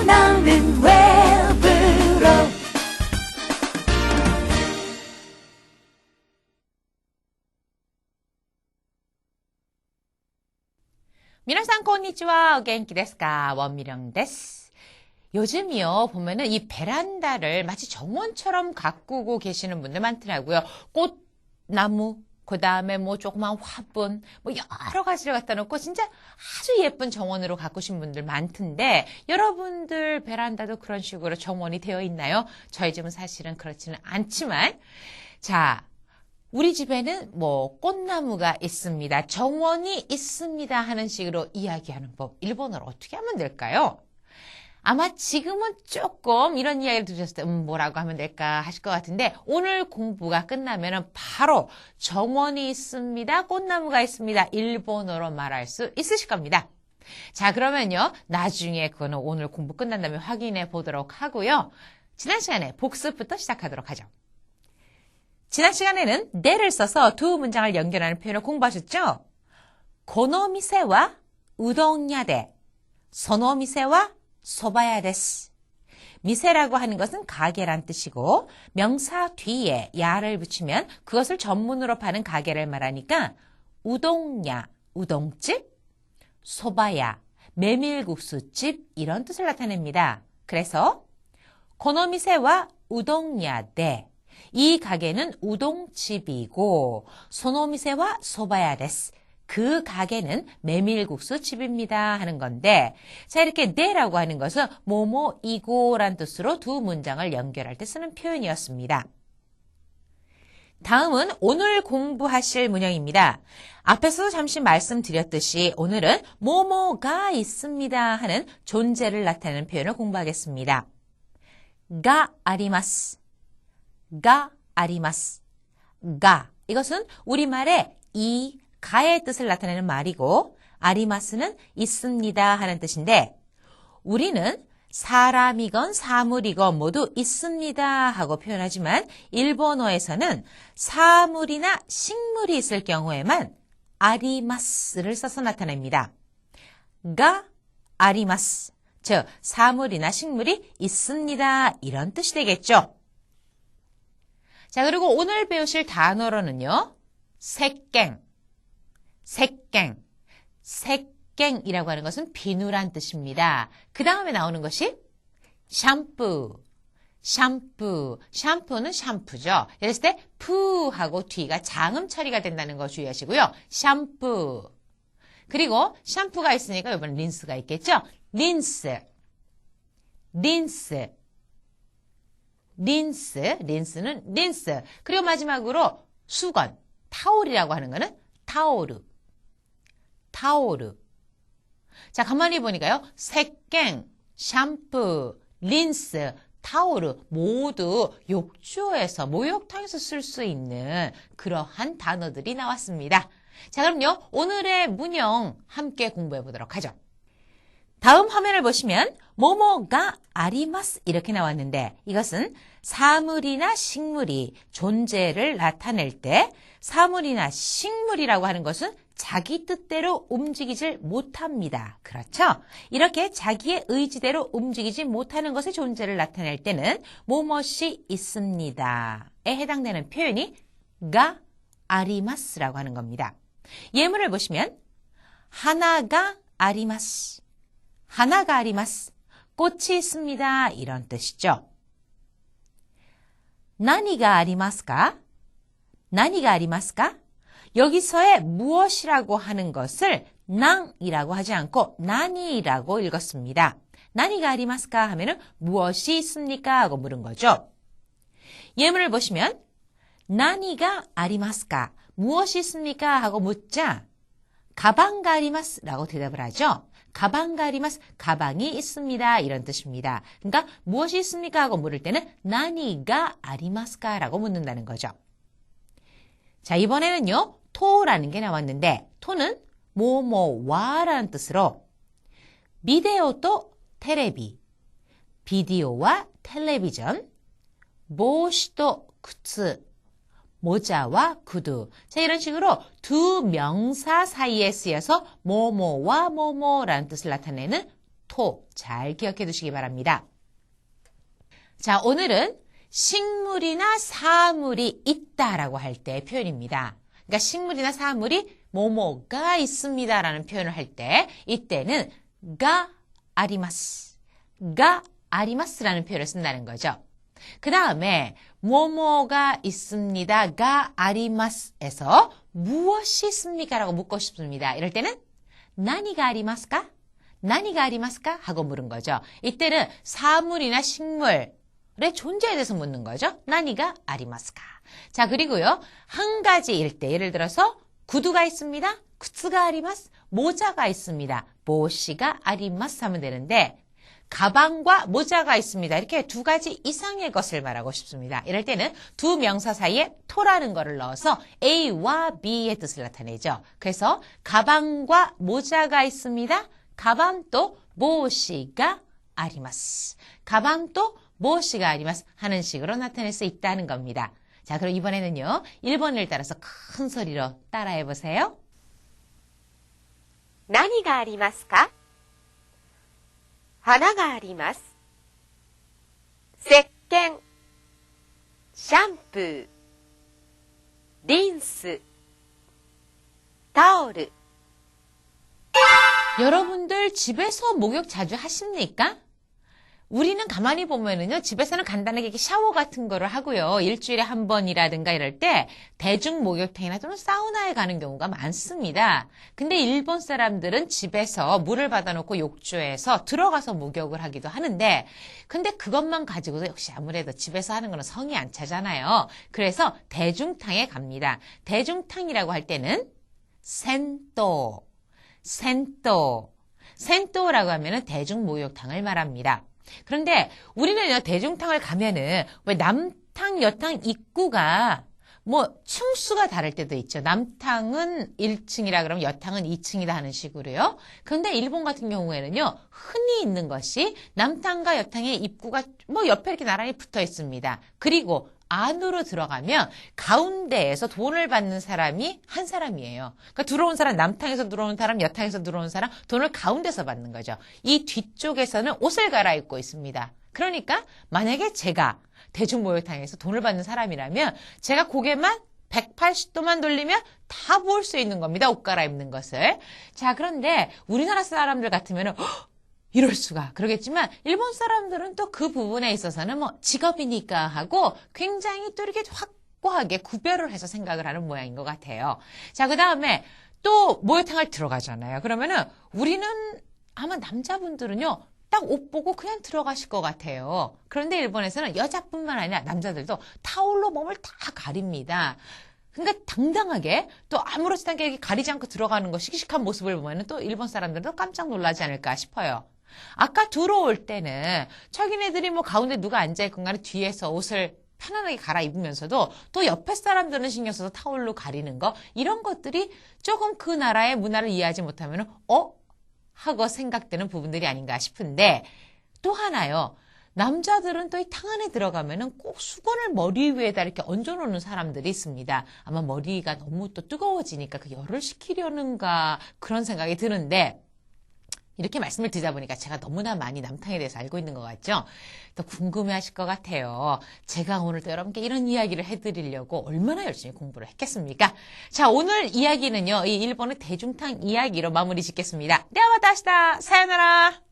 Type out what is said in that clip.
나는 왜 불어. 미나상 konnichiwa, genki desu ka? 원미령 데스. 요즘이요 보면은 이 베란다를 마치 정원처럼 가꾸고 계시는 분들 많더라고요. 꽃나무, 그 다음에 뭐 조그만 화분, 뭐 여러 가지를 갖다 놓고 진짜 아주 예쁜 정원으로 가꾸신 분들 많던데, 여러분들 베란다도 그런 식으로 정원이 되어 있나요? 저희 집은 사실은 그렇지는 않지만, 자, 우리 집에는 뭐 꽃나무가 있습니다, 정원이 있습니다 하는 식으로 이야기하는 법, 일본어로 어떻게 하면 될까요? 아마 지금은 조금 이런 이야기를 들으셨을 때 뭐라고 하면 될까 하실 것 같은데, 오늘 공부가 끝나면 바로 정원이 있습니다, 꽃나무가 있습니다, 일본어로 말할 수 있으실 겁니다. 자, 그러면요 나중에 그거는 오늘 공부 끝난 다음에 확인해 보도록 하고요. 지난 시간에 복습부터 시작하도록 하죠. 지난 시간에는 네를 써서 두 문장을 연결하는 표현을 공부하셨죠? 고노미세와 우동야데, 소노미세와 소바야 데스. 미세라고 하는 것은 가게란 뜻이고, 명사 뒤에 야를 붙이면 그것을 전문으로 파는 가게를 말하니까 우동야, 우동집, 소바야, 메밀국수집, 이런 뜻을 나타냅니다. 그래서 고노미세와 우동야데, 이 가게는 우동집이고, 소노미세와 소바야 데스, 그 가게는 메밀국수 집입니다 하는 건데, 자, 이렇게 네라고 하는 것은 뭐뭐이고란 뜻으로 두 문장을 연결할 때 쓰는 표현이었습니다. 다음은 오늘 공부하실 문형입니다. 앞에서도 잠시 말씀드렸듯이 오늘은 뭐뭐가 있습니다 하는 존재를 나타내는 표현을 공부하겠습니다. 가 아리마스, 가 아리마스, 가, 이것은 우리말의 이 가의 뜻을 나타내는 말이고, 아리마스는 있습니다 하는 뜻인데, 우리는 사람이건 사물이건 모두 있습니다 하고 표현하지만, 일본어에서는 사물이나 식물이 있을 경우에만 아리마스를 써서 나타냅니다. 가 아리마스, 즉 사물이나 식물이 있습니다, 이런 뜻이 되겠죠. 자, 그리고 오늘 배우실 단어로는요, 색갱, 색갱, 색갱이라고 하는 것은 비누란 뜻입니다. 그 다음에 나오는 것이 샴푸, 샴푸, 샴푸는 샴푸죠. 이랬을 때 푸하고 뒤가 장음 처리가 된다는 거 주의하시고요. 샴푸. 그리고 샴푸가 있으니까 이번엔 린스가 있겠죠. 린스, 린스, 린스, 린스는 린스. 그리고 마지막으로 수건, 타올이라고 하는 거는 타오르, 타오르. 자, 가만히 보니까요, 색갱, 샴푸, 린스, 타오르 모두 욕조에서, 목욕탕에서 쓸 수 있는 그러한 단어들이 나왔습니다. 자, 그럼요, 오늘의 문형 함께 공부해 보도록 하죠. 다음 화면을 보시면 뭐뭐가 아리마스 이렇게 나왔는데, 이것은 사물이나 식물이 존재를 나타낼 때, 사물이나 식물이라고 하는 것은 자기 뜻대로 움직이질 못합니다. 그렇죠? 이렇게 자기의 의지대로 움직이지 못하는 것의 존재를 나타낼 때는 뭐뭇이 있습니다에 해당되는 표현이 가 아리마스라고 하는 겁니다. 예문을 보시면 하나가 아리마스, 하나가 아리마스, 꽃이 있습니다, 이런 뜻이죠. 나니가 아리마스까? 나니가 아리마스까? 여기서의 무엇이라고 하는 것을 낭이라고 하지 않고 나니라고 읽었습니다. 나니가 아리마스까 하면은 무엇이 있습니까? 하고 물은 거죠. 예문을 보시면 나니가 아리마스까? 무엇이 있습니까? 하고 묻자 가방가 아리마스라고 대답을 하죠. 가방가 아리마스, 가방이 있습니다, 이런 뜻입니다. 그러니까 무엇이 있습니까? 하고 물을 때는 나니가 아리마스까? 라고 묻는다는 거죠. 자, 이번에는요, 토라는 게 나왔는데, 토는 뭐뭐와라는 뜻으로 비데오또 테레비, 비디오와 텔레비전, 보시또 쿠츠, 모자와 구두. 자, 이런 식으로 두 명사 사이에 쓰여서 뭐뭐와 뭐뭐라는 뜻을 나타내는 토 잘 기억해 두시기 바랍니다. 자, 오늘은 식물이나 사물이 있다라고 할 때 표현입니다. 그러니까 식물이나 사물이 뭐뭐가 있습니다라는 표현을 할 때 이때는 가 아리마스, 가 아리마스라는 표현을 쓴다는 거죠. 그 다음에 뭐뭐가 있습니다, 가 아리마스에서 무엇이 있습니까? 라고 묻고 싶습니다. 이럴 때는 나니가 아리마스까? 나니가 아리마스까? 하고 물은 거죠. 이때는 사물이나 식물의 존재에 대해서 묻는 거죠. 나니가 아리마스까? 자, 그리고요. 한 가지일 때 예를 들어서 구두가 있습니다. 쿠츠가 아리마스. 모자가 있습니다. 보시가 아리마스 하면 되는데 가방과 모자가 있습니다. 이렇게 두 가지 이상의 것을 말하고 싶습니다. 이럴 때는 두 명사 사이에 토라는 거를 넣어서 A와 B의 뜻을 나타내죠. 그래서 가방과 모자가 있습니다. 가방도 보시가 아리마스. 가방도 보시가 아리마스 하는 식으로 나타낼 수 있다는 겁니다. 자, 그럼 이번에는요. 1번을 따라서 큰 소리로 따라해 보세요. 何がありますか? 花があります。石鹸、シャンプー、リンス、タオル。 여러분들 집에서 목욕 자주 하십니까? 우리는 가만히 보면은요, 집에서는 간단하게 이렇게 샤워 같은 거를 하고요. 일주일에 한 번이라든가 이럴 때 대중 목욕탕이나 또는 사우나에 가는 경우가 많습니다. 근데 일본 사람들은 집에서 물을 받아놓고 욕조에서 들어가서 목욕을 하기도 하는데, 근데 그것만 가지고도 역시 아무래도 집에서 하는 거는 성이 안 차잖아요. 그래서 대중탕에 갑니다. 대중탕이라고 할 때는 센토, 센토, 센토라고 하면은 대중 목욕탕을 말합니다. 그런데 우리는 대중탕을 가면은 왜 남탕, 여탕 입구가 뭐 층수가 다를 때도 있죠. 남탕은 1층이라 그러면 여탕은 2층이다 하는 식으로요. 그런데 일본 같은 경우에는요. 흔히 있는 것이 남탕과 여탕의 입구가 뭐 옆에 이렇게 나란히 붙어 있습니다. 그리고 안으로 들어가면 가운데에서 돈을 받는 사람이 한 사람이에요. 그러니까 들어온 사람, 남탕에서 들어온 사람, 여탕에서 들어온 사람, 돈을 가운데서 받는 거죠. 이 뒤쪽에서는 옷을 갈아입고 있습니다. 그러니까 만약에 제가 대중목욕탕에서 돈을 받는 사람이라면 제가 고개만 180도만 돌리면 다 볼 수 있는 겁니다. 옷 갈아입는 것을. 자, 그런데 우리나라 사람들 같으면 이럴 수가. 그러겠지만 일본 사람들은 또 그 부분에 있어서는 뭐 직업이니까 하고 굉장히 또 이렇게 확고하게 구별을 해서 생각을 하는 모양인 것 같아요. 자, 그 다음에 또 목욕탕을 들어가잖아요. 그러면은 우리는 아마 남자분들은요. 딱 옷 보고 그냥 들어가실 것 같아요. 그런데 일본에서는 여자뿐만 아니라 남자들도 타올로 몸을 다 가립니다. 그러니까 당당하게 또 아무렇지도 않게 가리지 않고 들어가는 거 씩씩한 모습을 보면 또 일본 사람들도 깜짝 놀라지 않을까 싶어요. 아까 들어올 때는 자기네들이 뭐 가운데 누가 앉아있건 간에 뒤에서 옷을 편안하게 갈아입으면서도 또 옆에 사람들은 신경 써서 타올로 가리는 거 이런 것들이 조금 그 나라의 문화를 이해하지 못하면 하고 생각되는 부분들이 아닌가 싶은데 또 하나요. 남자들은 또 이 탕 안에 들어가면은 꼭 수건을 머리 위에다 이렇게 얹어놓는 사람들이 있습니다. 아마 머리가 너무 또 뜨거워지니까 그 열을 식히려는가 그런 생각이 드는데 이렇게 말씀을 드리다 보니까 제가 너무나 많이 남탕에 대해서 알고 있는 것 같죠? 또 궁금해하실 것 같아요. 제가 오늘 또 여러분께 이런 이야기를 해드리려고 얼마나 열심히 공부를 했겠습니까? 자, 오늘 이야기는요. 이 일본의 대중탕 이야기로 마무리 짓겠습니다. 네, 마타시다. 사요나라.